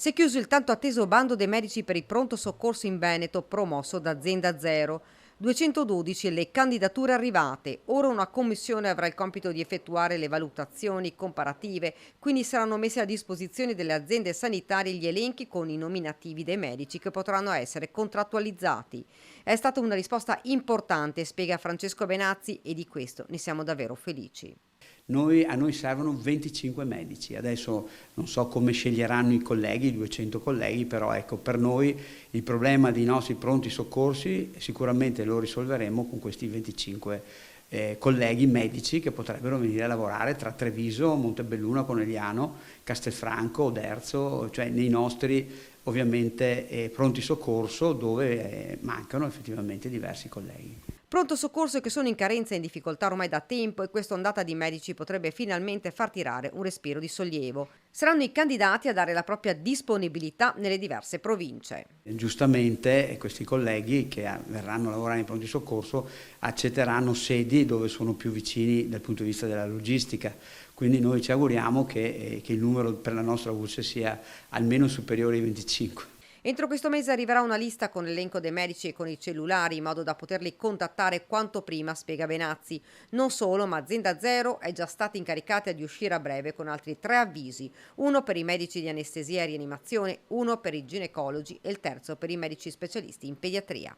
Si è chiuso il tanto atteso bando dei medici per il pronto soccorso in Veneto promosso da Azienda Zero. 212 le candidature arrivate. Ora una commissione avrà il compito di effettuare le valutazioni comparative, quindi saranno messi a disposizione delle aziende sanitarie gli elenchi con i nominativi dei medici che potranno essere contrattualizzati. È stata una risposta importante, spiega Francesco Benazzi, e di questo ne siamo davvero felici. A noi servono 25 medici, adesso non so come sceglieranno i colleghi, i 200 colleghi, però ecco, per noi il problema dei nostri pronti soccorsi sicuramente lo risolveremo con questi 25 colleghi medici che potrebbero venire a lavorare tra Treviso, Montebelluno, Conegliano, Castelfranco, Oderzo, cioè nei nostri ovviamente pronti soccorso dove mancano effettivamente diversi colleghi. Pronto soccorso che sono in carenza e in difficoltà ormai da tempo e questa ondata di medici potrebbe finalmente far tirare un respiro di sollievo. Saranno i candidati a dare la propria disponibilità nelle diverse province. Giustamente questi colleghi che verranno a lavorare in pronto soccorso accetteranno sedi dove sono più vicini dal punto di vista della logistica, quindi noi ci auguriamo che il numero per la nostra voce sia almeno superiore ai 25. Entro questo mese arriverà una lista con l'elenco dei medici e con i cellulari in modo da poterli contattare quanto prima, spiega Benazzi. Non solo, ma Azienda Zero è già stata incaricata di uscire a breve con altri 3 avvisi, uno per i medici di anestesia e rianimazione, uno per i ginecologi e il terzo per i medici specialisti in pediatria.